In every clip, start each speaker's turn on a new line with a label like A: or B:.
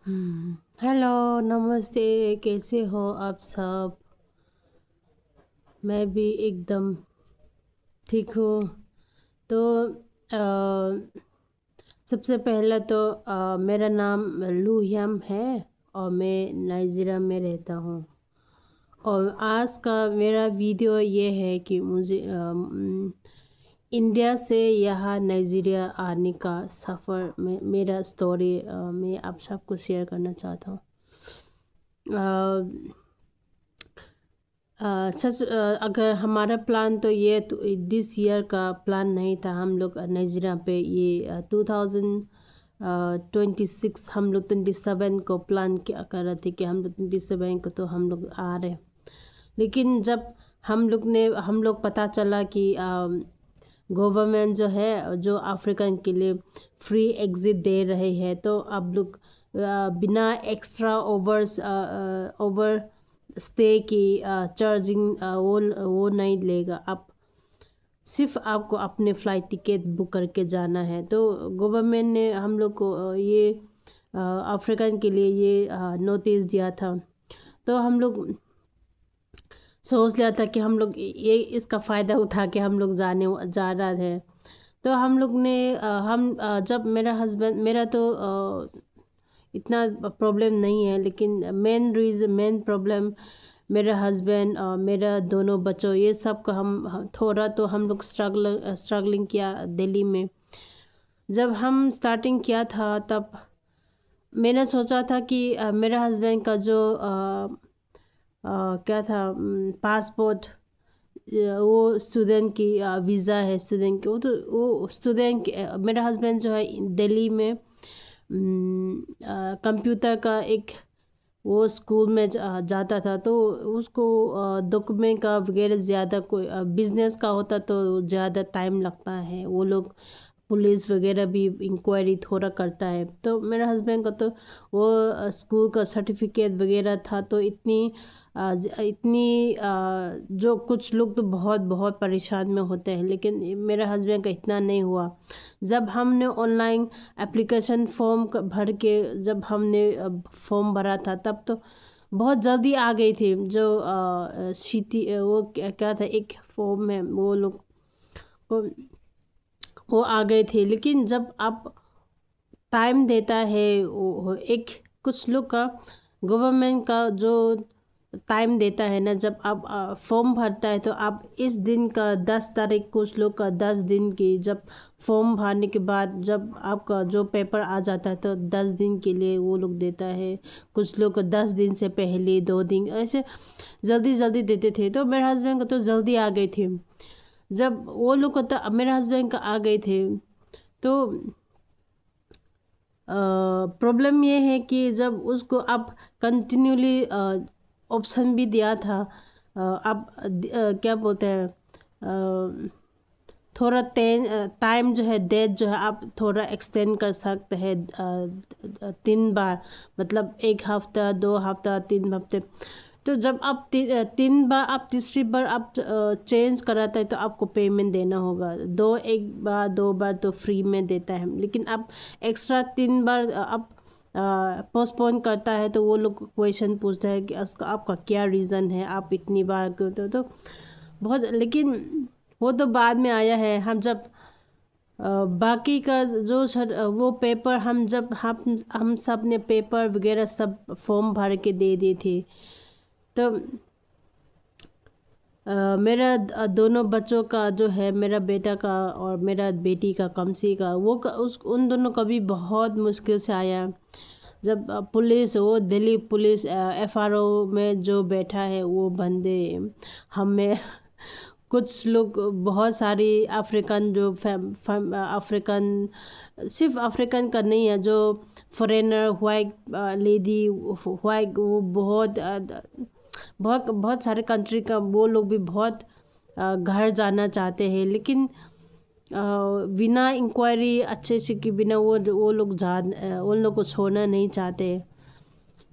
A: Hello, नमस्ते, कैसे हो आप सब? मैं भी एकदम ठीक हूँ। तो सबसे पहला तो मेरा नाम लूहियम है और मैं नाइजीरिया में रहता हूँ। और आज का मेरा वीडियो ये है कि मुझे इंडिया से यहाँ नाइजीरिया आने का सफ़र में मेरा स्टोरी मैं आप सबको शेयर करना चाहता हूँ। अगर हमारा प्लान तो ये तो दिस ईयर का प्लान नहीं था। हम लोग नाइजीरिया पे ये 2026 हम लोग 27 को प्लान किया कर रहे थे कि हम लोग 27 को तो हम लोग आ रहे। लेकिन जब हम लोग पता चला कि गवर्नमेंट जो है जो अफ्रीकन के लिए फ्री एग्ज़िट दे रहे हैं, तो अब लोग बिना एक्स्ट्रा ओवर स्टे की चार्जिंग वो नहीं लेगा। आप सिर्फ आपको अपने फ़्लाइट टिकट बुक करके जाना है। तो गवर्नमेंट ने हम लोग को ये अफ्रीकन के लिए ये नोटिस दिया था। तो हम लोग सोच लिया था कि हम लोग ये इसका फ़ायदा उठा के हम लोग जा रहे थे। तो हम लोग ने जब मेरा तो इतना प्रॉब्लम नहीं है, लेकिन मेन प्रॉब्लम मेरा हस्बैंड और मेरा दोनों बच्चों ये सब का हम थोड़ा तो हम लोग स्ट्रगलिंग किया दिल्ली में। जब हम स्टार्टिंग किया था तब मैंने सोचा था कि मेरा हस्बैंड का जो क्या था पासपोर्ट, वो स्टूडेंट की वीज़ा है स्टूडेंट की। वो स्टूडेंट मेरा हस्बैंड जो है दिल्ली में कंप्यूटर का एक वो स्कूल में जाता था। तो उसको डॉक्यूमेंट का वगैरह ज़्यादा कोई बिजनेस का होता तो ज़्यादा टाइम लगता है। वो लोग पुलिस वगैरह भी इंक्वायरी थोड़ा करता है। तो मेरा हस्बैंड का तो वो स्कूल का सर्टिफिकेट वगैरह था। तो इतनी जो कुछ लोग तो बहुत बहुत परेशान में होते हैं, लेकिन मेरा हस्बैंड का इतना नहीं हुआ। जब हमने ऑनलाइन एप्लीकेशन फॉर्म भर के जब हमने फॉर्म भरा था तब तो बहुत जल्दी आ गई थी। जो वो क्या था एक फॉर्म में वो आ गए थे। लेकिन जब आप टाइम देता है एक कुछ लोग का गवर्नमेंट का जो टाइम देता है ना, जब आप फॉर्म भरता है तो आप इस दिन का 10 तारीख, कुछ लोग का 10 दिन की, जब फॉर्म भरने के बाद जब आपका जो पेपर आ जाता है तो 10 दिन के लिए वो लोग देता है। कुछ लोग को 10 दिन से पहले 2 दिन ऐसे जल्दी जल्दी देते थे। तो मेरे हस्बैंड को तो जल्दी आ गई थी। जब वो लोग को तो मेरे हस्बैंड का आ गए थे तो प्रॉब्लम ये है कि जब उसको आप कंटिन्यूली ऑप्शन भी दिया था, आप क्या बोलते हैं थोड़ा टाइम जो है डेट जो है आप थोड़ा एक्सटेंड कर सकते हैं 3 बार, मतलब 1 हफ्ता 2 हफ्ता 3 हफ्ते। तो जब आप 3 बार आप तीसरी बार आप चेंज कराता है तो आपको पेमेंट देना होगा। 2 बार तो फ्री में देता है, लेकिन आप एक्स्ट्रा 3 बार आप पोस्टपोन करता है तो वो लोग क्वेश्चन पूछता है कि आपका क्या रीज़न है, आप इतनी बार क्यों। तो बहुत, लेकिन वो तो बाद में आया है। हम जब बाकी का जो वो पेपर हम सब ने पेपर वगैरह सब फॉर्म भर के दे दिए थे। तो मेरा दोनों बच्चों का जो है, मेरा बेटा का और मेरा बेटी का कमसी का उन दोनों का भी बहुत मुश्किल से आया। जब पुलिस, वो दिल्ली पुलिस FRO में जो बैठा है वो बंदे हमें कुछ लोग बहुत सारी अफ्रीकन जो अफ्रीकन, सिर्फ अफ्रीकन का नहीं है, जो फॉरेनर वाइट लेडी वाइट, वो बहुत सारे कंट्री का वो लोग भी बहुत घर जाना चाहते हैं, लेकिन बिना इंक्वायरी अच्छे से कि बिना वो लोग उन लोग को छोड़ना नहीं चाहते।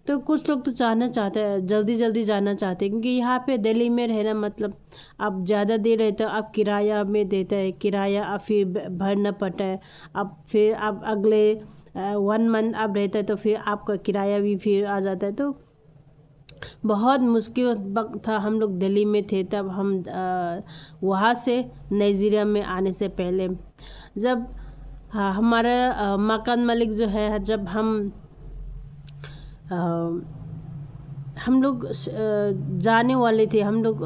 A: तो कुछ लोग तो जाना चाहते हैं, जल्दी जल्दी जाना चाहते हैं, क्योंकि यहाँ पे दिल्ली में रहना मतलब आप ज़्यादा देर रहते हो, आप किराया में देता है, किराया आप फिर भरना पड़ता है। आप फिर आप अगले 1 मंथ आप रहते हैं तो फिर आपका किराया भी फिर आ जाता है। तो बहुत मुश्किल वक्त था, हम लोग दिल्ली में थे तब। हम वहाँ से नाइजीरिया में आने से पहले जब हमारा मकान मालिक जो है, जब हम लोग जाने वाले थे, हम लोग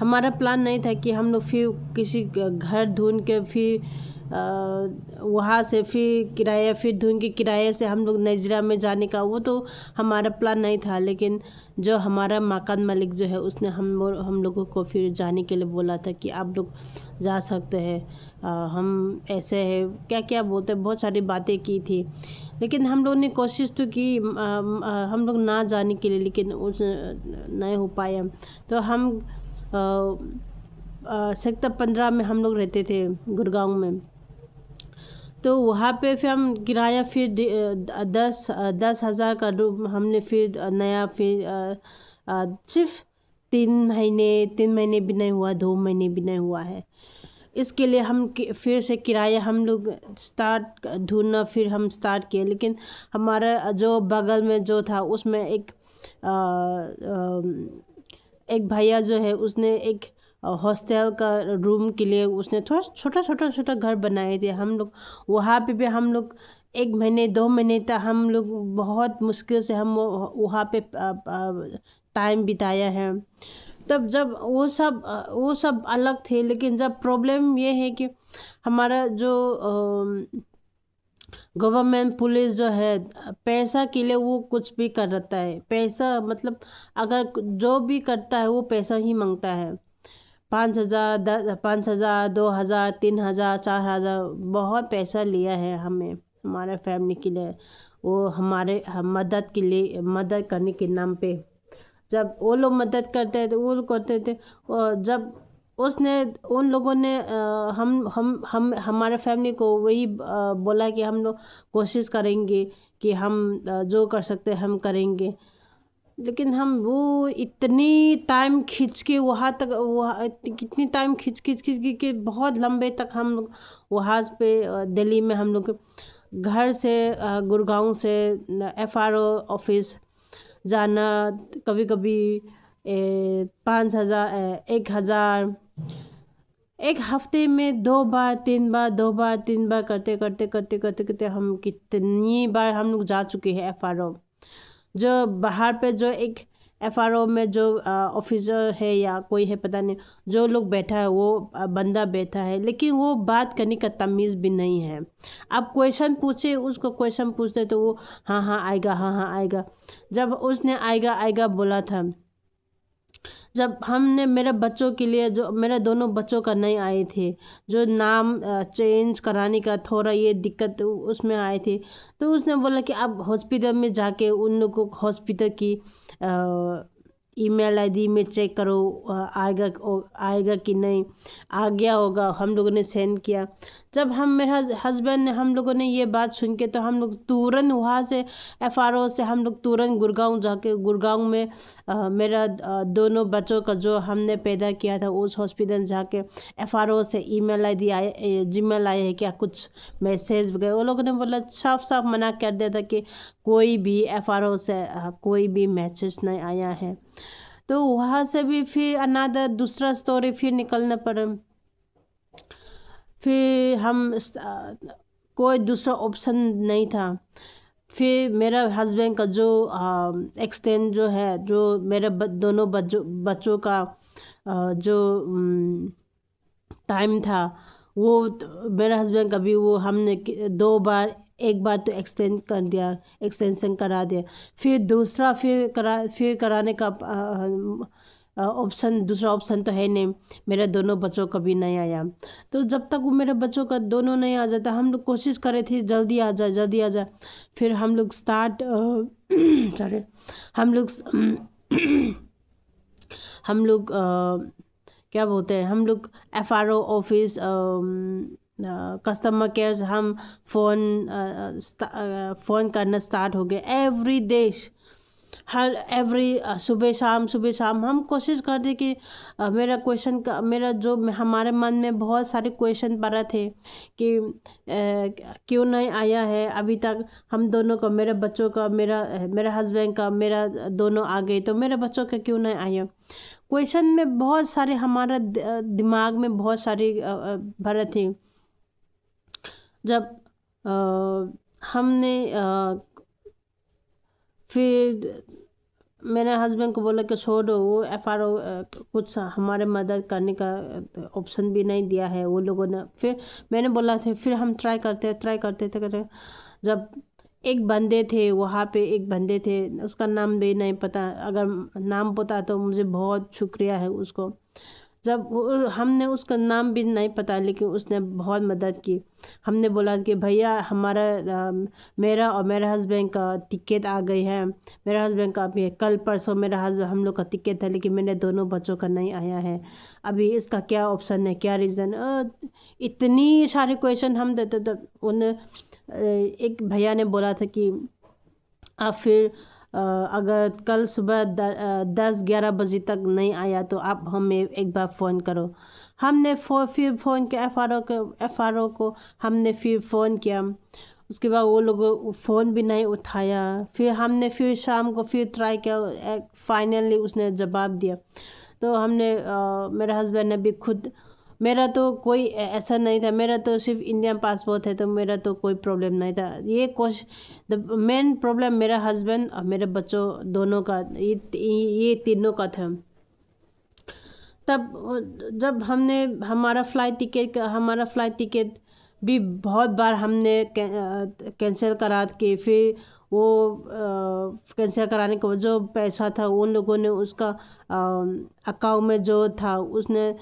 A: हमारा प्लान नहीं था कि हम लोग फिर किसी घर ढूंढ के फिर वहाँ से फिर ढूंढ के किराए से हम लोग नाइजीरिया में जाने का, वो तो हमारा प्लान नहीं था। लेकिन जो हमारा मकान मालिक जो है उसने हम लोगों को फिर जाने के लिए बोला था कि आप लोग जा सकते हैं, हम ऐसे है क्या क्या बोलते, बहुत सारी बातें की थी। लेकिन हम लोग ने कोशिश तो की हम लोग ना जाने के लिए, लेकिन उस नहीं हो पाया। तो हम सेक्टर 15 में हम लोग रहते थे, गुड़गांव में। तो वहाँ पे फिर हम किराया फिर 10,000 का रूम हमने फिर नया फिर सिर्फ 3 महीने भी नहीं हुआ, 2 महीने भी नहीं हुआ है। इसके लिए हम फिर से किराया हम लोग स्टार्ट ढूंढना फिर हम स्टार्ट किए। लेकिन हमारा जो बगल में जो था उसमें एक भैया जो है उसने एक हॉस्टल का रूम के लिए उसने थोड़ा छोटा घर बनाए थे। हम लोग वहाँ पे भी हम लोग 1 महीने 2 महीने तक हम लोग बहुत मुश्किल से हम वहाँ पे टाइम बिताया है। तब जब वो सब अलग थे। लेकिन जब प्रॉब्लम ये है कि हमारा जो गवर्नमेंट पुलिस जो है, पैसा के लिए वो कुछ भी करता है। पैसा मतलब अगर जो भी करता है वो पैसा ही मांगता है। 5,000 2,000 3,000 4,000 बहुत पैसा लिया है हमारे फैमिली के लिए। वो हमारे मदद करने के नाम पे जब वो लोग मदद करते थे, वो लोग करते थे। और जब उन लोगों ने हम हमारे फैमिली को वही बोला कि हम लोग कोशिश करेंगे कि हम जो कर सकते हैं हम करेंगे। लेकिन हम वो इतनी टाइम खींच के वहाँ कितनी टाइम खींच के बहुत लंबे तक हम लोग वहाँ पे दिल्ली में हम लोग घर से गुड़गांव से FRO ऑफिस जाना, कभी कभी 5,000 1,000 एक हफ्ते में 2 बार 3 बार 2 बार 3 बार करते हम कितनी बार हम लोग जा चुके हैं FRO। जो बाहर पे जो एक FRO में जो ऑफिसर है या कोई है पता नहीं, जो लोग बैठा है वो बंदा बैठा है, लेकिन वो बात करने का तमीज़ भी नहीं है। आप क्वेश्चन पूछे, उसको क्वेश्चन पूछते तो वो हाँ आएगा। जब उसने आएगा बोला था, जब हमने मेरे बच्चों के लिए जो मेरे दोनों बच्चों का नहीं आए थे, जो नाम चेंज कराने का थोड़ा ये दिक्कत उसमें आए थे, तो उसने बोला कि आप हॉस्पिटल में जाके उन लोगों को हॉस्पिटल की ईमेल ID में चेक करो आएगा कि नहीं। आ गया होगा, हम लोगों ने सेंड किया। जब मेरा हस्बैंड ने हम लोगों ने ये बात सुन के, तो हम लोग तुरंत वहाँ से FRO से हम लोग तुरंत गुड़गांव जाके गुड़गांव में मेरा दोनों बच्चों का जो हमने पैदा किया था उस हॉस्पिटल जाके FRO से ईमेल ID आए, जीमेल आए है क्या, कुछ मैसेज वगैरह। वो लोगों ने बोला, साफ मना कर दिया था कि कोई भी FRO से कोई भी मैसेज नहीं आया है। तो वहाँ से भी फिर दूसरा स्टोरी फिर निकलना पड़ा। फिर कोई दूसरा ऑप्शन नहीं था। फिर मेरा हस्बैंड का जो एक्सटेंड जो है, जो मेरे दोनों बच्चों का जो टाइम था, वो मेरे हस्बैंड का भी वो हमने 2 बार, एक बार तो एक्सटेंशन करा दिया। फिर दूसरा फिर कराने का दूसरा ऑप्शन तो है नहीं, मेरे दोनों बच्चों का भी नहीं आया। तो जब तक वो मेरे बच्चों का दोनों नहीं आ जाता, हम लोग कोशिश कर रहे थे जल्दी आ जाए। फिर हम लोग क्या बोलते हैं, हम लोग FRO ऑफिस कस्टमर केयर से हम फ़ोन करना स्टार्ट हो गए एवरी डे। हर एवरी सुबह शाम हम कोशिश करते कि मेरा क्वेश्चन का मेरा जो हमारे मन में बहुत सारे क्वेश्चन पड़ा थे कि क्यों नहीं आया है अभी तक। हम दोनों का, मेरे बच्चों का, मेरा हस्बैंड का, मेरा दोनों आ गए तो मेरे बच्चों का क्यों नहीं आया। क्वेश्चन में बहुत सारे हमारा दिमाग में बहुत सारी भरे थे। जब हमने फिर मेरे हस्बैंड को बोला कि छोड़ो, वो FRO कुछ हमारे मदद करने का ऑप्शन भी नहीं दिया है वो लोगों ने। फिर मैंने बोला था फिर हम ट्राई करते थे। जब एक बंदे थे वहाँ पे, एक बंदे थे, उसका नाम भी नहीं पता, अगर नाम पता तो मुझे बहुत शुक्रिया है उसको। जब हमने उसका नाम भी नहीं पता लेकिन उसने बहुत मदद की। हमने बोला कि भैया हमारा मेरा और मेरे हस्बैंड का टिकट आ गई है। मेरा हस्बैंड का अभी कल परसों मेरा हस्बैंड हम लोग का टिकट था लेकिन मेरे दोनों बच्चों का नहीं आया है। अभी इसका क्या ऑप्शन है, क्या रीज़न। इतनी सारे क्वेश्चन हम देते थे। उन्हें एक भैया ने बोला था कि आप फिर अगर कल सुबह 10-11 बजे तक नहीं आया तो आप हमें एक बार फ़ोन करो। हमने फिर फ़ोन किया FRO को हमने फिर फ़ोन किया। उसके बाद वो लोग फ़ोन भी नहीं उठाया। फिर हमने फिर शाम को फिर ट्राई किया, फाइनली उसने जवाब दिया। तो हमने मेरे हस्बैंड ने भी खुद, मेरा तो कोई ऐसा नहीं था, मेरा तो सिर्फ इंडियन पासपोर्ट है तो मेरा तो कोई प्रॉब्लम नहीं था। द मेन प्रॉब्लम मेरा हस्बैंड और मेरे बच्चों दोनों का, ये तीनों का था। तब जब हमने हमारा फ्लाइट टिकट भी बहुत बार हमने कैंसिल करा के, फिर वो कैंसिल कराने को जो पैसा था उन लोगों ने उसका अकाउंट में जो था उसने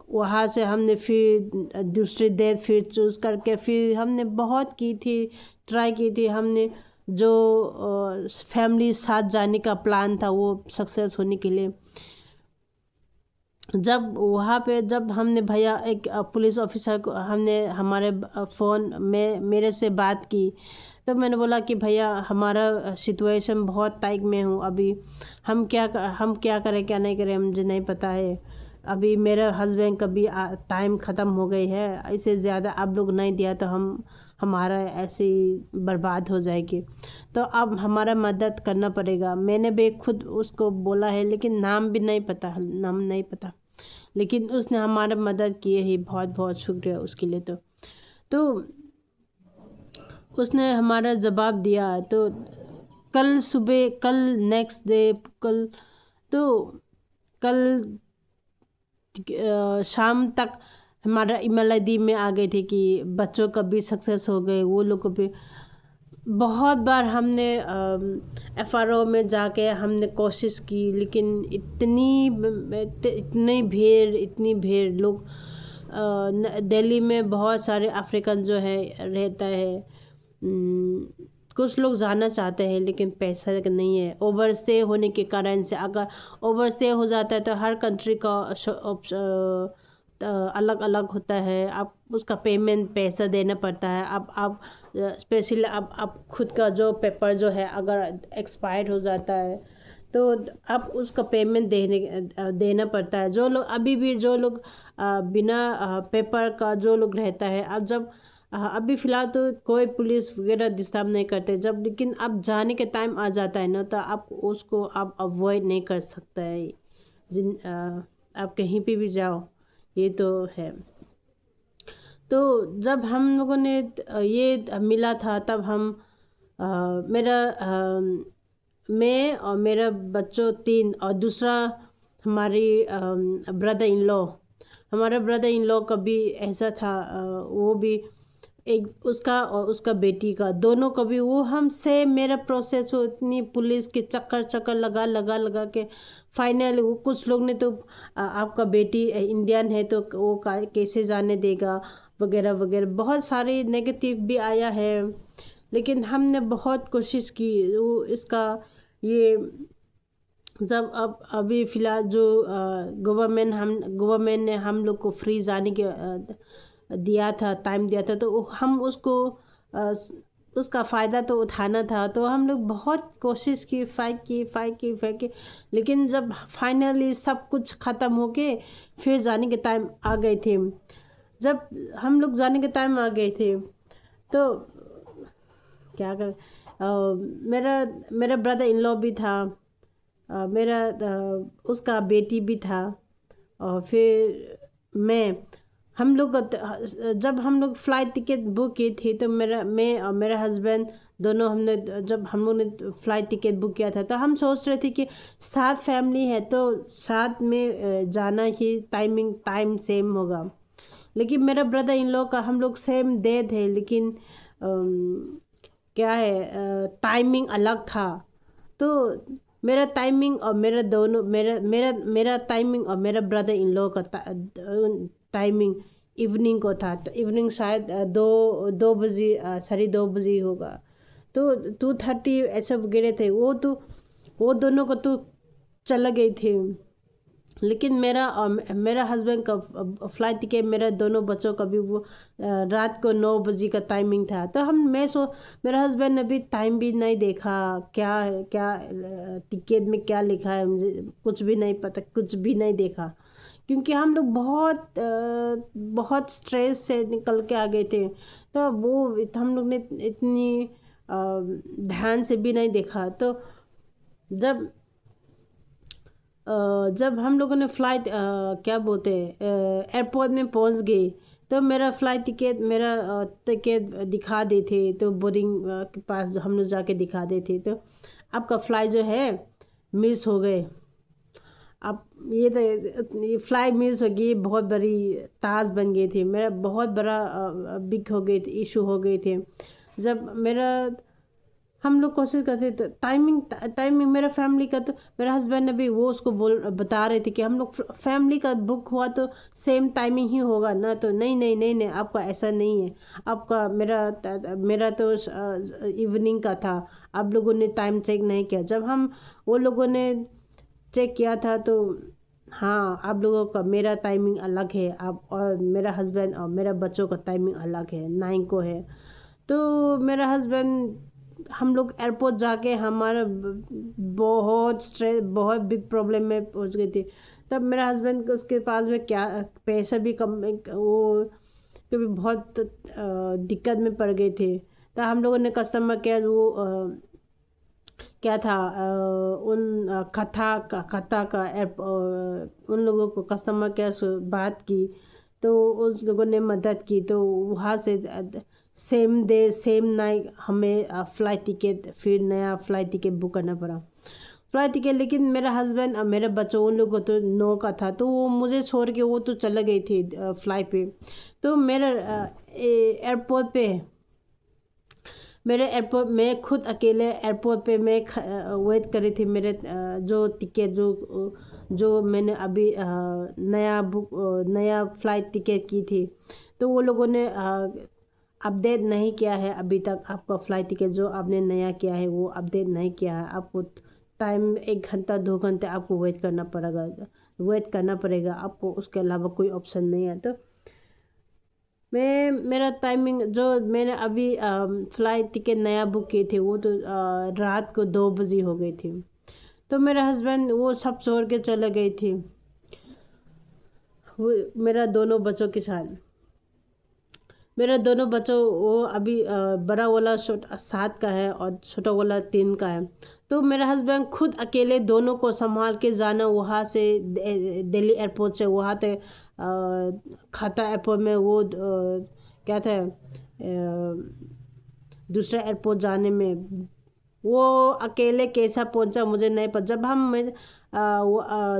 A: वहाँ से हमने फिर दूसरी डेट फिर चूज़ करके फिर हमने बहुत ट्राई की थी। हमने जो फैमिली साथ जाने का प्लान था वो सक्सेस होने के लिए। जब वहाँ पे जब हमने भैया एक पुलिस ऑफिसर को हमने हमारे फ़ोन में मेरे से बात की, तब मैंने बोला कि भैया हमारा सिचुएशन बहुत टाइट में हूँ अभी, हम क्या करें क्या नहीं करें मुझे नहीं पता है। अभी मेरे हस्बैंड का भी टाइम ख़त्म हो गई है, इससे ज़्यादा आप लोग नहीं दिया तो हमारा ऐसे ही बर्बाद हो जाएगी, तो अब हमारा मदद करना पड़ेगा। मैंने भी खुद उसको बोला है लेकिन नाम नहीं पता, लेकिन उसने हमारा मदद किए ही, बहुत बहुत शुक्रिया उसके लिए। तो उसने हमारा जवाब दिया। तो कल नेक्स्ट डे कल शाम तक हमारा ईमेल ID में आ गई थी कि बच्चों का भी सक्सेस हो गए, वो लोग को भी। बहुत बार हमने FRO में जाके हमने कोशिश की लेकिन इतनी भीड़ लोग, दिल्ली में बहुत सारे अफ्रीकन जो है रहता है। कुछ लोग जाना चाहते हैं लेकिन पैसा नहीं है, ओवर स्टे होने के कारण से। अगर ओवर स्टे हो जाता है तो हर कंट्री का अलग अलग होता है, आप उसका पेमेंट पैसा देना पड़ता है। आप स्पेशली आप खुद का जो पेपर जो है अगर एक्सपायर्ड हो जाता है तो आप उसका पेमेंट देना पड़ता है। जो लोग बिना पेपर का जो लोग रहता है, अब जब अभी फ़िलहाल तो कोई पुलिस वगैरह डिस्टर्ब नहीं करते जब, लेकिन अब जाने के टाइम आ जाता है ना तो आप उसको आप अवॉइड नहीं कर सकता है। आप कहीं पे भी जाओ, ये तो है। तो जब हम लोगों ने ये मिला था तब हम मैं और मेरा बच्चों 3 और दूसरा हमारी हमारा ब्रदर इन लॉ का भी ऐसा था। वो भी एक उसका और उसका बेटी का दोनों का भी वो हमसे मेरा प्रोसेस हो, इतनी पुलिस के चक्कर लगा के फाइनल वो कुछ लोग ने तो आपका बेटी इंडियन है तो वो कैसे जाने देगा वगैरह वगैरह, बहुत सारे नेगेटिव भी आया है। लेकिन हमने बहुत कोशिश की वो इसका ये जब अभी फ़िलहाल जो गवर्नमेंट ने हम लोग को फ्री जाने के टाइम दिया था तो हम उसको اس کا فائدہ تو اٹھانا تھا. تو ہم لوگ بہت کوشش کی, فائٹ کی, لیکن جب فائنلی سب کچھ ختم ہو کے پھر جانے کے ٹائم آ گئے تھے. جب ہم لوگ جانے کے ٹائم آ گئے تھے تو کیا کر, میرا بردر ان لا بھی تھا, اس کا بیٹی بھی تھا, اور پھر ہم لوگ جب ہم لوگ فلائٹ ٹکٹ بک کی تھی تو میں اور میرا ہسبینڈ دونوں جب ہم لوگ نے فلائٹ ٹکٹ بک کیا تھا تو ہم سوچ رہے تھے کہ 7 فیملی ہے تو 7 میں جانا ہی ٹائم سیم ہوگا. لیکن میرا بردر ان لوگ کا ہم لوگ سیم ڈے تھے, لیکن کیا ہے ٹائمنگ الگ تھا. تو میرا ٹائمنگ اور میرا ٹائمنگ اور میرا بردر ان لوگ کا ٹائمنگ ایوننگ کو تھا. تو ایوننگ شاید 2 بجے 2:30 بجے ہوگا. تو 2:30 ایسے وغیرہ تھے. وہ دونوں کو تو چلا گئی تھی, لیکن میرا ہسبینڈ کا فلائٹ ٹکٹ میرا دونوں بچوں کا بھی وہ رات کو 9 بجے کا ٹائمنگ تھا. تو میرا ہسبینڈ نے بھی ٹائم بھی نہیں دیکھا, کیا ٹکٹ میں کیا لکھا ہے مجھے کچھ بھی نہیں پتہ, کچھ بھی نہیں دیکھا, کیونکہ ہم لوگ بہت اسٹریس سے نکل کے آ گئے تھے. تو وہ ہم لوگ نے اتنی دھیان سے بھی نہیں دیکھا. تو جب ہم لوگوں نے فلائٹ کیا بولتے ایئرپورٹ میں پہنچ گئے تو میرا ٹکٹ دکھا دے تھے. تو بورڈنگ کے پاس ہم لوگ جا کے دکھا دے تھے تو آپ کا فلائٹ جو ہے مس ہو گئے. اب یہ فلائٹ مس ہو گئی, بہت بڑی تاز بن گئی تھی. میرا بہت بڑا بگ ہو گئے تھے, ایشو ہو گئے تھے. جب ہم لوگ کوشش کرتے تھے ٹائمنگ میرا فیملی کا, تو میرا ہسبینڈ نے بھی وہ اس کو بتا رہے تھے کہ ہم لوگ فیملی کا بک ہوا تو سیم ٹائمنگ ہی ہوگا نا. تو نہیں آپ کا ایسا نہیں ہے, آپ کا میرا تو ایوننگ کا تھا, آپ لوگوں نے ٹائم چیک نہیں کیا. جب وہ لوگوں نے چیک کیا تھا تو ہاں آپ لوگوں کا میرا ٹائمنگ الگ ہے, اور میرا ہسبینڈ اور میرا بچوں کا ٹائمنگ الگ ہے, 9 کو ہے. تو میرا ہسبینڈ ہم لوگ ایئرپورٹ جا کے ہمارا بہت اسٹریس, بہت بگ پرابلم میں پہنچ گئے تھے. تب میرا ہسبینڈ اس کے پاس میں کیا پیسہ بھی کم, وہ کبھی بہت دقت میں پڑ گئے تھے. تو ہم لوگوں نے کسٹمر کیئر وہ کیا تھا ان کھتا کا ان لوگوں کو کسٹمر کیئر سے بات کی تو اس لوگوں نے مدد کی. تو وہاں سے سیم ڈے سیم نائٹ ہمیں پھر نیا فلائٹ ٹکٹ بک کرنا پڑا. فلائٹ ٹکٹ لیکن میرا ہسبینڈ اور میرے بچوں ان لوگوں کو تو 9 کا تھا, تو وہ مجھے چھوڑ کے وہ تو چلا گئی تھی فلائٹ پہ. تو میں خود اکیلے ایئرپورٹ پہ میں ویٹ کر رہی تھی. میرے جو ٹکٹ جو میں نے ابھی نیا فلائٹ ٹکٹ کی تھی, تو وہ لوگوں نے اپڈیٹ نہیں کیا ہے ابھی تک. آپ کا فلائٹ ٹکٹ جو آپ نے نیا کیا ہے وہ اپڈیٹ نہیں کیا ہے. آپ کو ٹائم 1 گھنٹہ 2 گھنٹے آپ کو ویٹ کرنا پڑے گا. آپ کو اس کے علاوہ کوئی آپشن نہیں ہے. تو میرا ٹائمنگ جو میں نے ابھی فلائٹ ٹکٹ نیا بک کی تھی وہ تو رات کو 2 بجے ہو گئی تھی. تو میرا ہسبینڈ وہ سب چھوڑ کے چلے گئی تھی میرا دونوں بچوں کے ساتھ. میرے دونوں بچوں وہ ابھی بڑا والا 7 کا ہے اور چھوٹا والا 3 کا ہے. تو میرا ہسبینڈ خود اکیلے دونوں کو سنبھال کے جانا, وہاں سے دہلی ایئرپورٹ سے وہاں تھے کھاتا ایئرپورٹ میں, وہ کیا تھا دوسرا ایئرپورٹ جانے میں, وہ اکیلے کیسا پہنچا مجھے نہیں پتا. جب ہم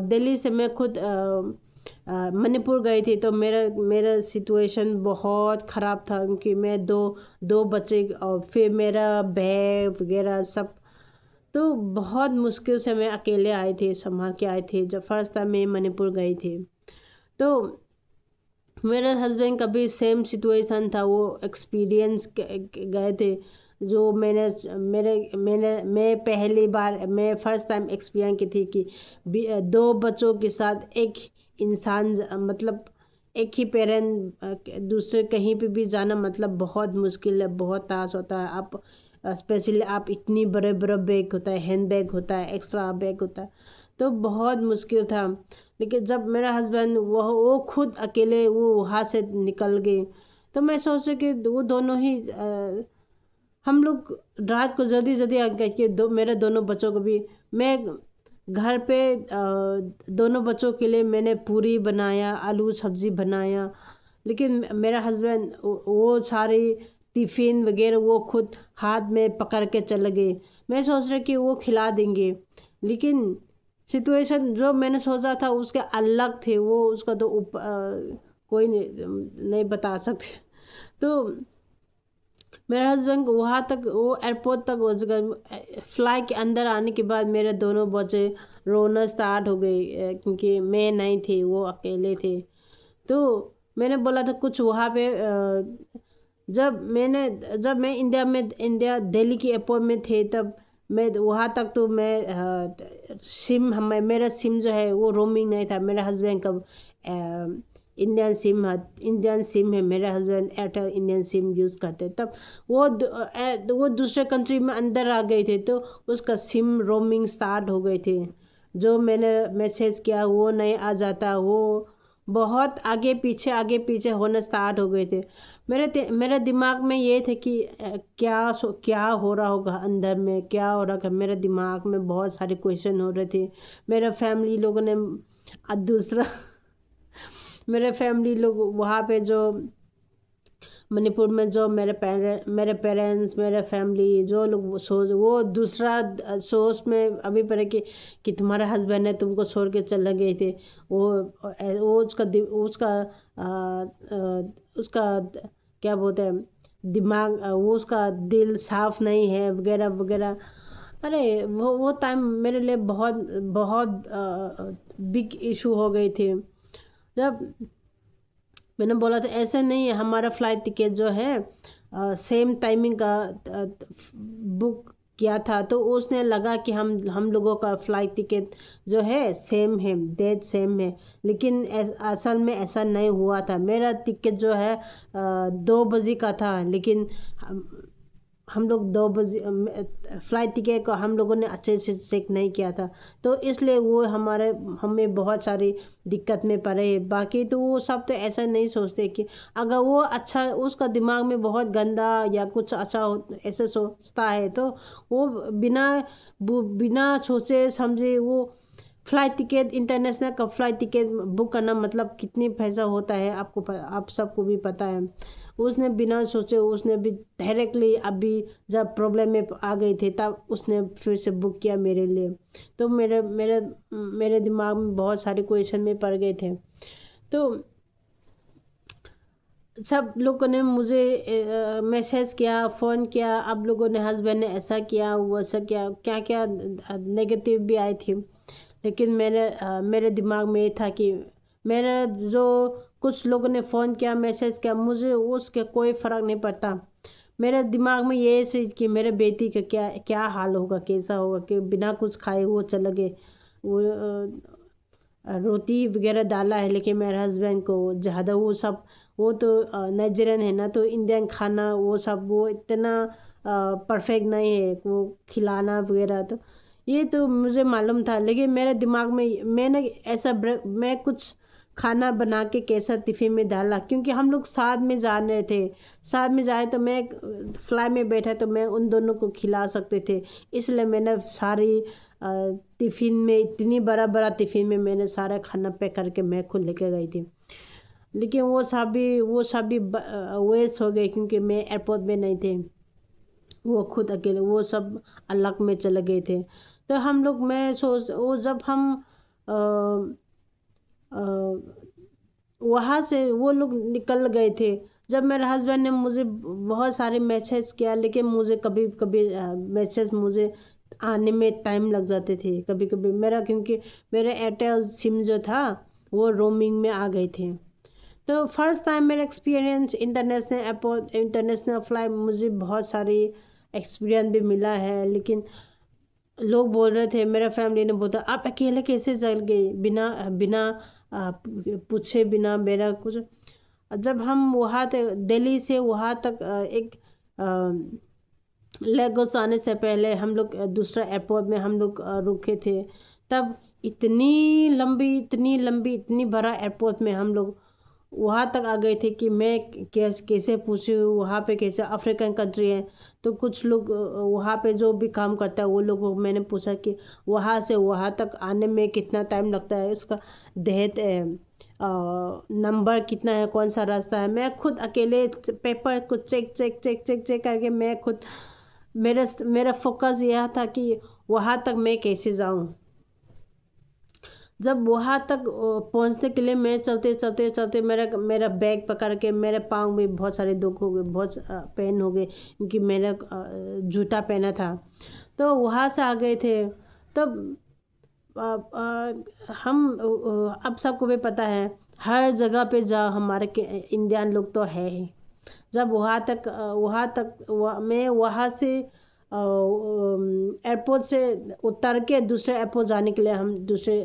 A: دہلی سے میں خود منی پور گئی تھی تو میرا سچویشن بہت خراب تھا, کیونکہ میں دو بچے اور پھر میرا بیگ وغیرہ سب, تو بہت مشکل سے میں اکیلے آئی تھی, سنبھال کے آئی تھی. جب فرسٹ ٹائم میں منی پور گئی تھی تو میرے ہسبینڈ کا بھی سیم سچویشن تھا, وہ ایکسپیرینس گئے تھے. جو میں پہلی بار میں فرسٹ ٹائم ایکسپیرینس کی تھی کہ 2 بچوں کے ساتھ ایک انسان مطلب ایک ہی پیرنٹ دوسرے کہیں پہ بھی جانا مطلب بہت مشکل ہے، بہت تاس ہوتا ہے. آپ اسپیشلی آپ اتنی بڑے بڑے بیگ ہوتا ہے، ہینڈ بیگ ہوتا ہے، ایکسٹرا بیگ ہوتا ہے، تو بہت مشکل تھا. لیکن جب میرا ہسبینڈ وہ خود اکیلے وہ وہاں سے نکل گئے تو میں سوچا کہ وہ دونوں ہی ہم لوگ رات کو جلدی جلدی آ گئے کہ میرے دونوں بچوں کو بھی میں گھر پہ دونوں بچوں کے لیے میں نے پوری بنایا، آلو سبزی بنایا. لیکن میرا ہسبینڈ وہ ساری ٹفن وغیرہ وہ خود ہاتھ میں پکڑ کے چلے گئے. میں سوچ رہا کہ وہ کھلا دیں گے، لیکن سچویشن جو میں نے سوچا تھا اس کے الگ تھے. وہ اس کا تو کوئی نہیں بتا سکتے. تو میرا ہسبینڈ وہاں تک وہ ایئرپورٹ تک فلائی کے اندر آنے کے بعد میرے دونوں بچے رونا اسٹارٹ ہو گئی کیونکہ میں نہیں تھی، وہ اکیلے تھے. تو میں نے بولا تھا کچھ وہاں پہ جب میں انڈیا دہلی کے ایئرپورٹ میں تھے تب میں وہاں تک تو میں میرا سم جو ہے وہ رومنگ نہیں تھا. میرا ہسبینڈ کا انڈین سم ہے، میرا ہسبینڈ ایئرٹیل انڈین سم یوز کرتے. تب وہ دوسرے کنٹری میں اندر آ گئے تھے تو اس کا سم رومنگ سٹارٹ ہو گئے تھے. جو میں نے میسیج کیا وہ نہیں آ جاتا، وہ بہت آگے پیچھے ہونا سٹارٹ ہو گئے تھے. میرے دماغ میں یہ تھے کہ کیا ہو رہا ہوگا اندر میں، کیا ہو رہا ہوگا. میرے دماغ میں بہت سارے کویشچن ہو رہے تھے. میرے فیملی لوگ وہاں پہ جو منی پور میں جو میرے پیرنٹس میرے فیملی جو لوگ وہ دوسرا سوچ میں ابھی پڑے کہ تمہارا ہسبینڈ ہے تم کو چھوڑ کے چلے گئے تھے، وہ اس کا کیا بولتے ہیں دماغ، وہ اس کا دل صاف نہیں ہے وغیرہ وغیرہ. ارے وہ ٹائم میرے لیے بہت بگ ایشو ہو گئی تھی. جب میں نے بولا تھا ایسا نہیں ہے، ہمارا فلائٹ ٹکٹ جو ہے سیم ٹائمنگ کا بک کیا تھا تو اس نے لگا کہ ہم لوگوں کا فلائٹ ٹکٹ جو ہے سیم ہے، ڈیٹ سیم ہے. لیکن اصل میں ایسا نہیں ہوا تھا. میرا ٹکٹ جو ہے 2 بجے کا تھا، لیکن ہم لوگ 2 بجے فلائٹ ٹکٹ کو ہم لوگوں نے اچھے سے چیک نہیں کیا تھا تو اس لیے وہ ہمیں بہت ساری دقت میں پڑے. باقی تو وہ سب تو ایسا نہیں سوچتے کہ اگر وہ اچھا اس کا دماغ میں بہت گندا یا کچھ اچھا ایسے سوچتا ہے تو وہ بنا سوچے سمجھے وہ فلائٹ ٹکٹ انٹرنیشنل کا فلائٹ ٹکٹ بک کرنا مطلب کتنی پیسہ ہوتا ہے آپ سب کو بھی پتہ ہے. اس نے بنا سوچے اس نے بھی ڈائریکٹلی ابھی جب پرابلم میں آ گئے تھے تب اس نے پھر سے بک کیا میرے لیے. تو میرے دماغ میں بہت سارے کویشچن میں پڑ گئے تھے. تو سب لوگوں نے مجھے میسیج کیا، فون کیا، اب لوگوں نے ہسبینڈ نے ایسا کیا ویسا کیا نیگیٹو بھی آئی تھی. لیکن میرے دماغ میں یہ تھا کہ میرا جو کچھ لوگوں نے فون کیا میسیج کیا مجھے اس کے کوئی فرق نہیں پڑتا. میرے دماغ میں یہ سی کہ میرے بیٹی کا کیا حال ہوگا، کیسا ہوگا کہ بنا کچھ کھائے وہ چلے گئے. وہ روٹی وغیرہ ڈالا ہے لیکن میرے ہسبینڈ کو زیادہ وہ تو نائجیرین ہے نا تو انڈین کھانا وہ سب وہ اتنا پرفیکٹ نہیں ہے وہ کھلانا وغیرہ. تو یہ تو مجھے معلوم تھا، لیکن میرے دماغ میں نے میں کچھ کھانا بنا کے کیسا ٹفن میں ڈالا کیونکہ ہم لوگ ساتھ میں جانے تھے. ساتھ میں جائے تو میں فلائی میں بیٹھا تو میں ان دونوں کو کھلا سکتے تھے. اس لیے میں نے ساری ٹفن میں اتنی بڑا ٹفن میں نے سارا کھانا پیک کر کے میں خود لے کے گئی تھی. لیکن وہ سب بھی ویسٹ ہو گئے کیونکہ میں ایئرپورٹ میں نہیں تھے. وہ خود اکیلے وہ سب الگ میں چلے گئے تھے. تو ہم لوگ وہ جب ہم وہاں سے وہ لوگ نکل گئے تھے جب میرے ہسبینڈ نے مجھے بہت سارے میسیج کیا لیکن مجھے کبھی میسیج مجھے آنے میں ٹائم لگ جاتے تھے. کبھی کیونکہ میرا ایئرٹیل سم جو تھا وہ رومنگ میں آ گئے تھے. تو فرسٹ ٹائم میرا experience international airport international flight مجھے بہت ساری ایکسپیرینس بھی ملا ہے. لیکن لوگ بول رہے تھے، میرا فیملی نے بولا آپ اکیلے کیسے چل گئے بنا पूछे बिना मेरा कुछ। जब हम वहाँ तक दिल्ली से वहाँ तक एक लेगोस आने से पहले हम लोग दूसरा एयरपोर्ट में हम लोग रुके थे। तब इतनी लंबी इतनी बड़ा एयरपोर्ट में हम लोग वहाँ तक आ गए थे कि मैं कैसे पूछूँ वहाँ पे कैसे अफ्रीकन कंट्री है। तो कुछ लोग वहाँ पे जो भी काम करता है वो लोग को मैंने पूछा कि वहाँ से वहाँ तक आने में कितना टाइम लगता है, उसका देहत नंबर कितना है, कौन सा रास्ता है। मैं खुद अकेले पेपर को चेक करके मैं खुद मेरा फोकस यह था कि वहाँ तक मैं कैसे जाऊँ। जब वहाँ तक पहुँचने के लिए मैं चलते मेरा बैग पकड़ के मेरे पाँव में बहुत सारे दुख हो गए, बहुत पेन हो गए क्योंकि मेरा जूता पहना था। तो वहाँ से आ गए थे। तब हम अब सबको भी पता है हर जगह पे जाओ हमारे इंडियन लोग तो है ही। जब मैं वहाँ से एयरपोर्ट से उतर के दूसरे एयरपोर्ट जाने के लिए हम दूसरे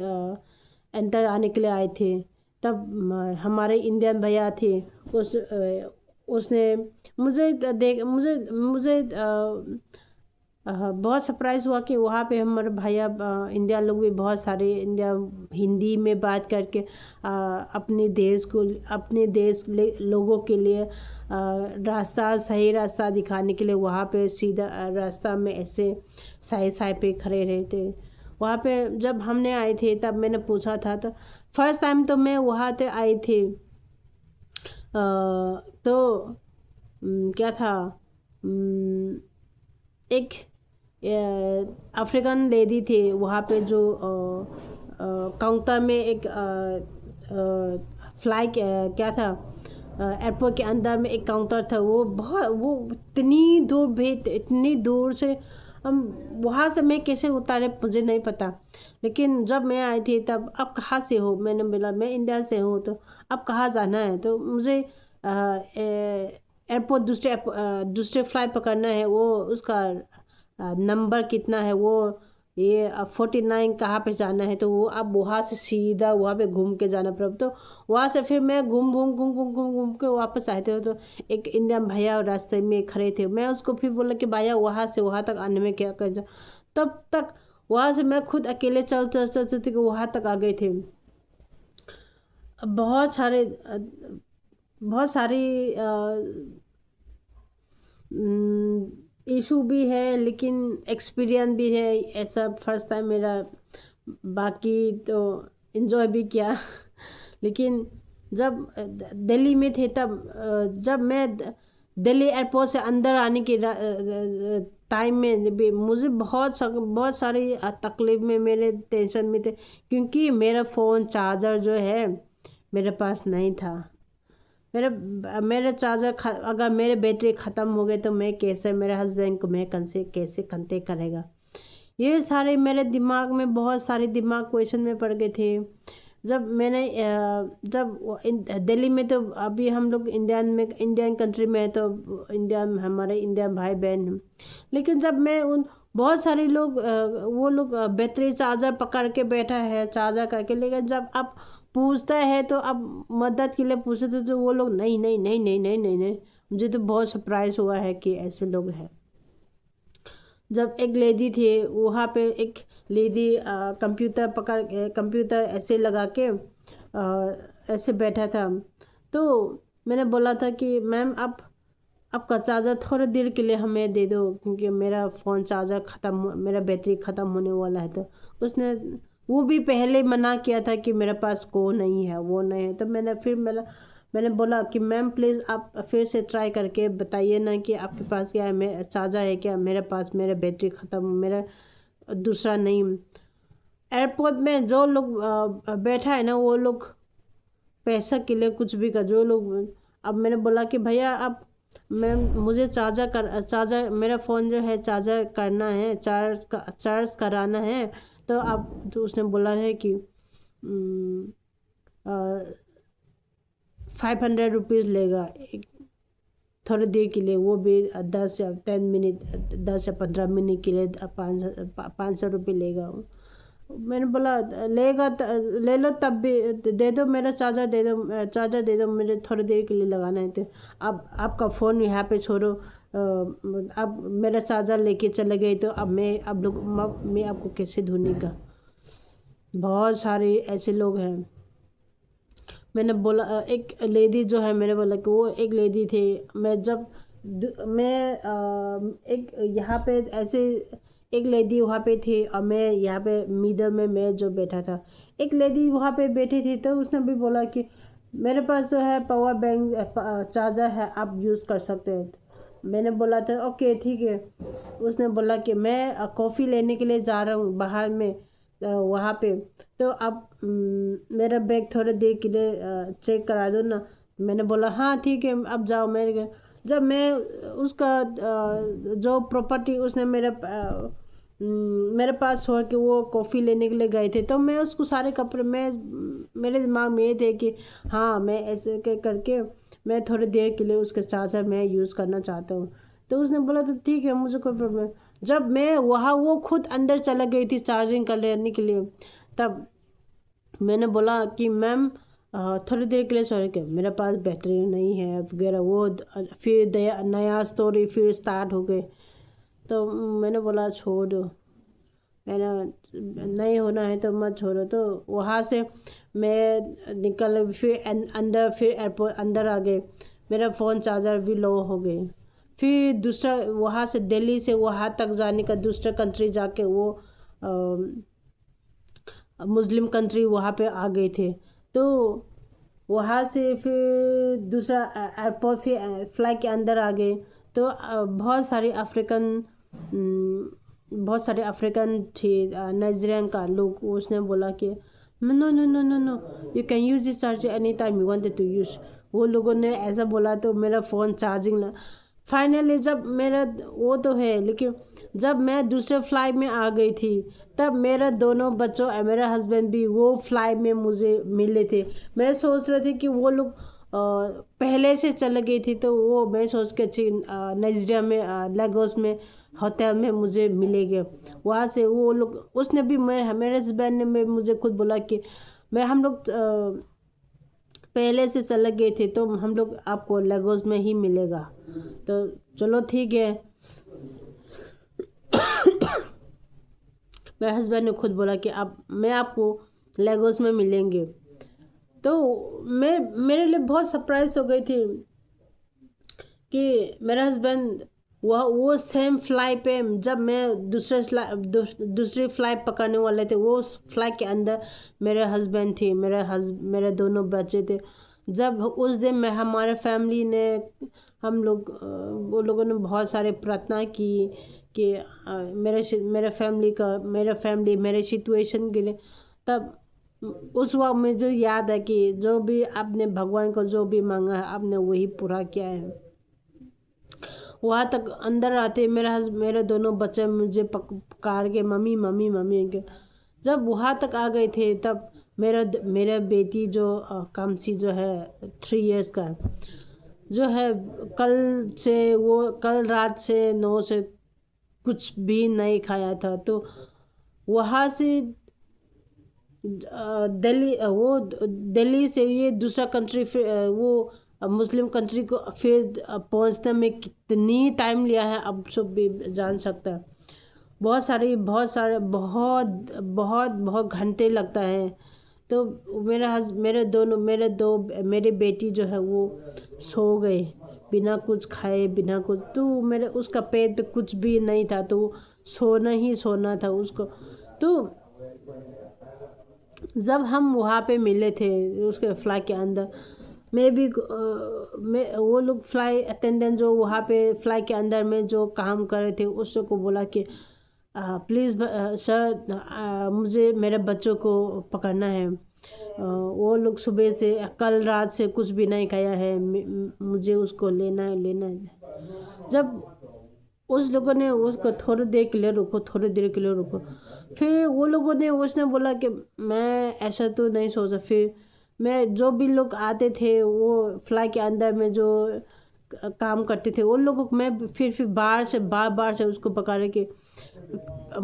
A: एंटर आने के लिए आए थे। तब हमारे इंडियन भैया थे, उसने मुझे बहुत सरप्राइज़ हुआ कि वहाँ पे हमारे भैया इंडिया लोग भी बहुत सारे इंडिया हिंदी में बात करके अपने देश लोगों के लिए सही रास्ता दिखाने के लिए वहाँ पे सीधा रास्ता में ऐसे साए पे खड़े रहे थे। वहाँ पे जब हमने आए थे तब मैंने पूछा था, तो फर्स्ट टाइम तो मैं वहाँ पे आई थी तो क्या था, एक अफ्रीकन लेडी थी वहाँ पे जो काउंटर में एक फ्लाई क्या था एयरपोर्ट के अंदर में एक काउंटर था। वो इतनी दूर से हम वहाँ से मैं कैसे उतारे मुझे नहीं पता। लेकिन जब मैं आई थी तब अब कहाँ से हो, मैंने बोला मैं इंडिया से हूँ, तो अब कहाँ जाना है। तो मुझे एयरपोर्ट दूसरे फ्लाइट पकड़ना है, वो उसका नंबर कितना है, वो ये 49 कहाँ पे जाना है। तो वो अब वहाँ से सीधा वहाँ पे घूम के जाना पड़ा। तो वहाँ से फिर मैं घूम के वापस आए थे। तो एक इंडियन भैया रास्ते में खड़े थे, मैं उसको फिर बोला कि भैया वहाँ से वहाँ तक आने में क्या कर जा। तब तक वहाँ से मैं खुद अकेले चलते वहाँ तक आ गए थे। बहुत सारी इशू भी है लेकिन एक्सपीरियंस भी है। ऐसा फर्स्ट टाइम मेरा, बाकी तो इन्जॉय भी किया। लेकिन जब दिल्ली में थे तब जब मैं दिल्ली एयरपोर्ट से अंदर आने के टाइम में भी मुझे बहुत सारी तकलीफ में मेरे टेंशन में थे क्योंकि मेरा फ़ोन चार्जर जो है मेरे पास नहीं था। मेरे चार्जर अगर मेरे बैटरी ख़त्म हो गए तो मैं कैसे मेरे हस्बैंड को मैं कैसे कांटेक्ट करेगा। ये सारे मेरे दिमाग में बहुत सारे क्वेश्चन में पड़ गए थे। जब दिल्ली में तो अभी हम लोग इंडियन कंट्री में है, तो हमारे इंडियन भाई बहन हैं। लेकिन जब मैं बहुत सारे लोग वो लोग बैटरी चार्जर पकड़ के बैठा है चार्जर करके, लेकिन जब आप पूछता है तो अब मदद के लिए पूछते थे तो वो लोग नहीं। मुझे तो बहुत सरप्राइज हुआ है कि ऐसे लोग हैं। जब एक लेडी थी वहाँ पे, एक लेडी कंप्यूटर ऐसे लगा के ऐसे बैठा था। तो मैंने बोला था कि मैम आपका चार्जर थोड़ी देर के लिए हमें दे दो क्योंकि मेरा फ़ोन चार्जर मेरा बैटरी ख़त्म होने वाला है। तो उसने वो भी पहले मना किया था कि मेरे पास वो नहीं है। तो मैंने बोला कि मैम प्लीज़ आप फिर से ट्राई करके बताइए ना कि आपके पास क्या है, मेरा चार्जर है क्या मेरे पास, मेरा बैटरी ख़त्म, मेरा दूसरा नहीं। एयरपोर्ट में जो लोग बैठा है ना वो लोग पैसा के लिए कुछ भी कर जो लोग। अब मैंने बोला कि भैया मुझे चार्जर मेरा फ़ोन जो है चार्जर करना है, चार्ज कराना है। तो उसने बोला है कि 500 रुपीज़ लेगा थोड़ी देर के लिए, वो भी 10 या 15 मिनट के लिए 500 रुपये लेगा। मैंने बोला ले लो, तब भी दे दो, मेरा चार्जर दे दो, मुझे थोड़ी देर के लिए लगाना है। तो अब आपका फ़ोन यहाँ पे छोड़ो, अब मेरा चार्जर लेके चले गए, तो अब मैं आपको कैसे ढूंढूंगा। बहुत सारे ऐसे लोग हैं। मैंने बोला एक लेडी जो है, मैंने बोला कि वो एक लेडी थी। मैं एक यहाँ पे ऐसे एक लेडी वहाँ पे थी, और मैं यहाँ पे मिडल में मैं जो बैठा था, एक लेडी वहाँ पे बैठी थी। तो उसने भी बोला कि मेरे पास जो है पावर बैंक चार्जर है, आप यूज़ कर सकते हैं। मैंने बोला था ओके ठीक है। उसने बोला कि मैं कॉफ़ी लेने के लिए जा रहा हूँ बाहर में, वहाँ पे, तो आप मेरा बैग थोड़ी देर के लिए चेक करा दो ना। मैंने बोला हाँ ठीक है, अब जाओ। जब मैं उसका जो प्रॉपर्टी उसने मेरे पास छोड़ के वो कॉफ़ी लेने के लिए गए थे, तो मैं उसको सारे कपड़े मेरे दिमाग में ये थे कि हाँ, मैं ऐसे करके मैं थोड़ी देर के लिए उसके चार्जर मैं यूज़ करना चाहता हूँ। तो उसने बोला तो ठीक है, मुझे कोई प्रॉब्लम। जब मैं वहाँ, वो खुद अंदर चला गई थी चार्जिंग करने के लिए, तब मैंने बोला कि मैम थोड़ी देर के लिए, सॉरी कि मेरे पास बैटरी नहीं है वगैरह, वो फिर नया स्टोरी फिर स्टार्ट हो गई। तो मैंने बोला छोड़ दो, मैंने नहीं होना है तो मत छोड़ो। तो वहाँ से मैं निकल, फिर अंदर, फिर एयरपोर्ट अंदर आ गए। मेरा फ़ोन चार्जर भी लो हो गए। फिर दूसरा, वहाँ से दिल्ली से वहाँ तक जाने का, दूसरा कंट्री जाके वो मुस्लिम कंट्री वहाँ पे आ गए थे। तो वहाँ से फिर दूसरा एयरपोर्ट, फिर फ्लाइट के अंदर आ गए। तो बहुत सारे अफ्रीकन थे, नाइजीरियन का लोग। उसने बोला कि no no no no no, you can use this charger any time you wanted to use. वो लोगों ने ऐसा बोला, तो मेरा फ़ोन चार्जिंग ना, फाइनली जब मेरा वो तो है, लेकिन जब मैं दूसरे फ्लाइट में आ गई थी, तब मेरा दोनों बच्चों और मेरा हस्बैंड भी वो फ्लाइट में मुझे मिले थे। मैं सोच रही थी कि वो लोग पहले से चले गई थी, तो वो मैं सोच के थी नाइजीरिया में, लेगोस में होटल में मुझे मिलेंगे। वहाँ से वो लोग, उसने भी मेरे हस्बैंड ने मुझे खुद बोला कि हम लोग पहले से चले गए थे, तो हम लोग आपको लेगोस में ही मिलेगा। तो चलो ठीक है। मेरे हस्बैंड ने खुद बोला कि मैं आपको लेगोस में मिलेंगे। तो मेरे लिए बहुत सरप्राइज हो गई थी कि मेरा हस्बैंड वो सेम फ्लाइट पे, जब मैं दूसरी फ्लाइट पकड़ने वाले थे, वो फ्लाइट के अंदर मेरे हस्बैंड थे, मेरे दोनों बच्चे थे। जब उस दिन में हमारे फैमिली ने, वो लोगों ने बहुत सारे प्रार्थना की कि मेरे फैमिली मेरे सिचुएशन के लिए। तब उस वक्त मुझे याद है कि जो भी आपने भगवान को जो भी मांगा है, आपने वही पूरा किया है। वहाँ तक अंदर आते मेरे दोनों बच्चे मुझे पुकार के मम्मी मम्मी मम्मी के। जब वहाँ तक आ गए थे, तब मेरा बेटी जो कमसी जो है 3 इयर्स का, जो है कल रात से 9 से कुछ भी नहीं खाया था। तो वहाँ से दिल्ली से ये दूसरा कंट्री, फिर वो मुस्लिम कंट्री को फिर पहुंचने में कितनी टाइम लिया है, अब सब भी जान सकता है। बहुत बहुत घंटे लगता है। तो मेरे बेटी जो है वो सो गए बिना कुछ खाए, बिना कुछ। तो उसका पेट पे कुछ भी नहीं था, तो वो सोना ही सोना था उसको। तो जब हम वहाँ पे मिले थे उसके फ्लाइट के अंदर, वो लोग फ्लाइट अटेंडेंट जो वहाँ पे फ्लाइट के अंदर में जो काम कर रहे थे, उससे को बोला कि प्लीज़ सर, मुझे मेरे बच्चों को पकड़ना है। वो लोग सुबह से, कल रात से कुछ भी नहीं खाया है, मुझे उसको लेना है। जब उस लोगों ने उसको थोड़ी देर के लिए रुको। फिर वो लोगों ने, उसने बोला कि मैं ऐसा तो नहीं सोचा। फिर मैं जो भी लोग आते थे वो फ्लाई के अंदर में जो काम करते थे उन लोगों को मैं फिर बार से उसको पकड़ के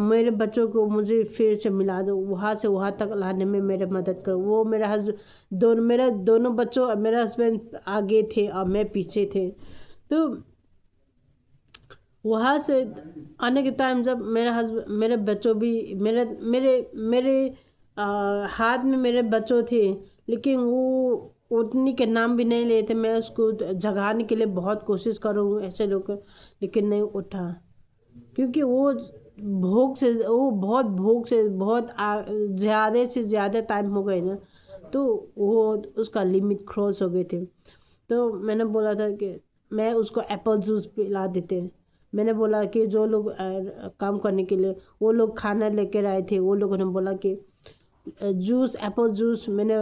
A: मेरे बच्चों को मुझे फिर से मिला दो, वहाँ से वहाँ तक लाने में मेरे मदद करो। वो मेरा मेरे दोनों बच्चों, मेरा हस्बैंड आगे थे और मैं पीछे थे। तो वहाँ से आने के टाइम जब मेरे बच्चों भी मेरे मेरे मेरे हाथ में मेरे बच्चों थे, लेकिन वो उठने के नाम भी नहीं लिए थे। मैं उसको जगाने के लिए बहुत कोशिश करूँ ऐसे लोग, लेकिन नहीं उठा, क्योंकि वो बहुत भूख से बहुत ज़्यादा से ज़्यादा टाइम हो गए ना, तो वो उसका लिमिट क्रॉस हो गए थे। तो मैंने बोला था कि मैं उसको एप्पल जूस पिला देते। मैंने बोला कि जो लोग काम करने के लिए वो लोग खाना लेकर आए थे, वो लोगों ने बोला कि जूस, एप्पल जूस मैंने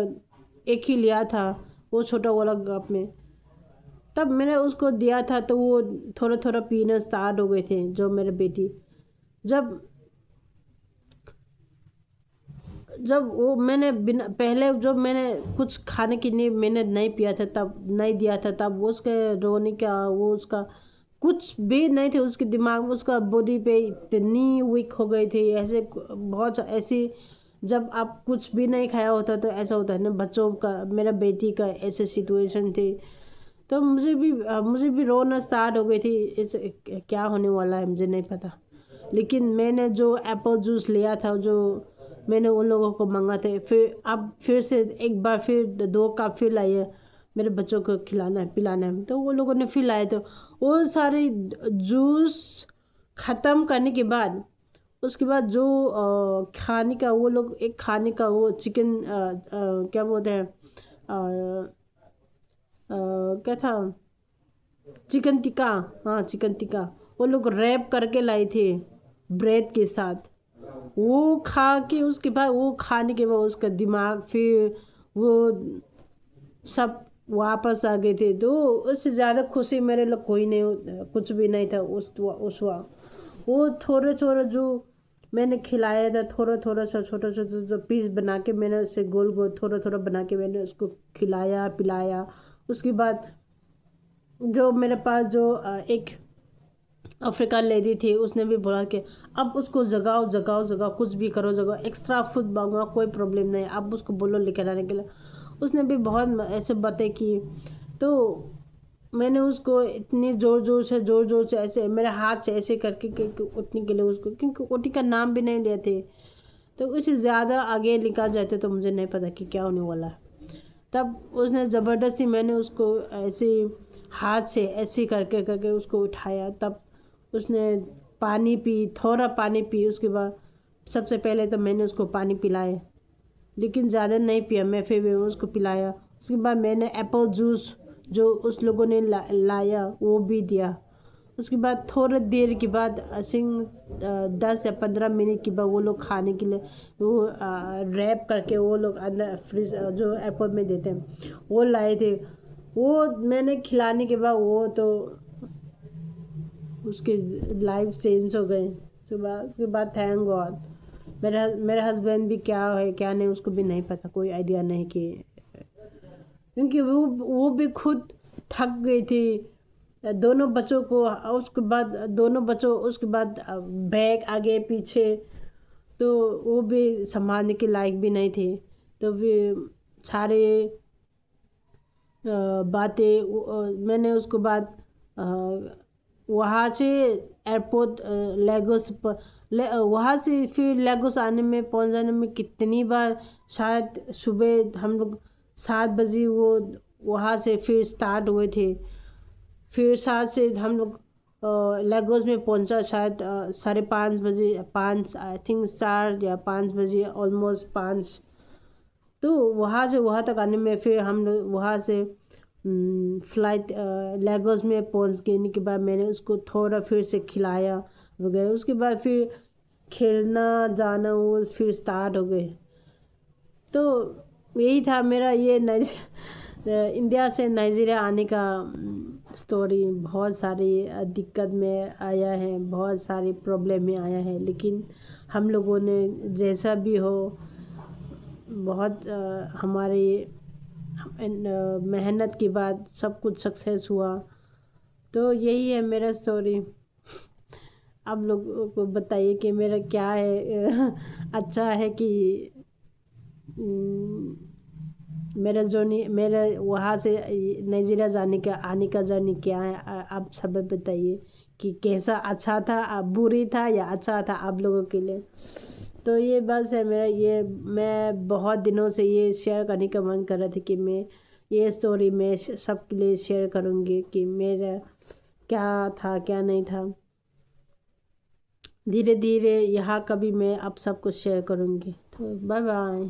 A: एक ही लिया था, वो छोटा वाला कप में। तब मैंने उसको दिया था तो वो थोड़ा थोड़ा पीना स्टार्ट हो गए थे। जो मेरे बेटी जब जब वो मैंने बिना पहले जब मैंने कुछ खाने के लिए मैंने नहीं पिया था, तब नहीं दिया था, तब वो उसके रोने का वो उसका कुछ भी नहीं थे। उसके दिमाग में उसका बॉडी पे इतनी वीक हो गई थी। ऐसे बहुत ऐसी जब आप कुछ भी नहीं खाया होता तो ऐसा होता है ना, बच्चों का, मेरा बेटी का ऐसे सिचुएशन थी। तो मुझे भी रोना स्टार्ट हो गई थी। इस क्या होने वाला है मुझे नहीं पता, लेकिन मैंने जो एप्पल जूस लिया था, जो मैंने उन लोगों को मांगा था, फिर से एक बार फिर 2 कप फिर लाए मेरे बच्चों को खिलाना है पिलाना है। तो वो लोगों ने फिर लाए, तो वो सारे जूस ख़त्म करने के बाद उसके बाद जो खाने का वो लोग एक खाने का वो चिकन क्या बोलते हैं क्या था, चिकन टिक्का, हाँ चिकन टिक्का, वो लोग रैप करके लाए थे ब्रेड के साथ। वो खा के उसके बाद वो खाने के बाद उसका दिमाग फिर वो सब वापस आ गए थे। तो उससे ज़्यादा खुशी मेरे लिए कोई नहीं, कुछ भी नहीं था उस वक्त। वो थोड़े थोड़े जो मैंने खिलाया था, थोड़ा थोड़ा सा छोटा छोटा जो पीस बना के मैंने उससे गोल गोल थोड़ा थोड़ा बना के मैंने उसको खिलाया पिलाया। उसके बाद जो मेरे पास जो एक अफ्रीकन लेडी थी, उसने भी बोला कि अब उसको जगाओ जगाओ जगाओ, कुछ भी करो जगाओ, एक्स्ट्रा फूड मांगो कोई प्रॉब्लम नहीं, अब उसको बोलो लेकर आने के लिए। उसने भी बहुत ऐसे बातें की। तो मैंने उसको इतनी ज़ोर ज़ोर से ऐसे मेरे हाथ से ऐसे करके उठने के लिए उसको, क्योंकि उठी का नाम भी नहीं लिए थे, तो उसे ज़्यादा आगे निकाल जाते तो मुझे नहीं पता कि क्या होने वाला है। तब उसने ज़बरदस्ती मैंने उसको ऐसे हाथ से ऐसे करके करके उसको उठाया। तब उसने पानी पी, थोड़ा पानी पी। उसके बाद सबसे पहले तो मैंने उसको पानी पिलाया, लेकिन ज़्यादा नहीं पिया मैं, फिर भी उसको पिलाया। उसके बाद मैंने एप्पल जूस जो उस लोगों ने लाया वो भी दिया। उसके बाद थोड़ी देर के बाद आई थिंक 10 या 15 मिनट के बाद वो लोग खाने के लिए वो रैप करके वो लोग अंदर फ्रिज जो एयरपोर्ट में देते हैं वो लाए थे। वो मैंने खिलाने के बाद वो तो उसके लाइफ चेंज हो गए। उसके बाद थैंक गॉड मेरे हस्बैंड भी क्या है क्या नहीं उसको भी नहीं पता, कोई आइडिया नहीं कि, क्योंकि वो भी खुद थक गई थी दोनों बच्चों को। उसके बाद दोनों बच्चों उसके बाद बैग आगे पीछे, तो वो भी संभालने के लायक भी नहीं थे। तो फिर सारे बातें मैंने उसको बाद वहाँ से एयरपोर्ट लेगोस वहाँ से फिर लेगोस आने में पहुँच जाने में कितनी बार, शायद सुबह हम लोग 7 बजे वो वहाँ से फिर स्टार्ट हुए थे। फिर 7 से हम लोग लेगोस में पहुँचा शायद 5:30 बजे, 5 आई थिंक 4 या 5 बजे, ऑलमोस्ट 5। तो वहाँ से वहाँ तक आने में फिर हम लोग वहाँ से फ्लाइट लेगोस में पहुँच गए के बाद मैंने उसको थोड़ा फिर से खिलाया वगैरह। उसके बाद फिर खेलना जाना वो फिर स्टार्ट हो गए। तो यही था मेरा ये इंडिया से नाइजीरिया आने का स्टोरी। बहुत सारी दिक्कत में आया है, बहुत सारी प्रॉब्लम में आया है, लेकिन हम लोगों ने जैसा भी हो बहुत हमारी मेहनत के बाद सब कुछ सक्सेस हुआ। تو یہی ہے میرا اسٹوری. آپ لوگوں کو بتائیے کہ میرا کیا ہے. اچھا ہے کہ میرا جرنی، میرا وہاں سے نائجیریا آنے کا جرنی کیا ہے. آپ سب بتائیے کہ کیسا، اچھا تھا، بری تھا یا اچھا تھا آپ لوگوں کے لیے. تو یہ بس ہے میرا. یہ میں بہت دنوں سے یہ شیئر کرنے کا من کر رہا تھا کہ میں یہ اسٹوری میں سب کے لیے شیئر کروں گی کہ میرا کیا تھا کیا نہیں تھا. دھیرے دھیرے یہاں کبھی میں آپ سب کو شیئر کروں گی. تو بائے بائے.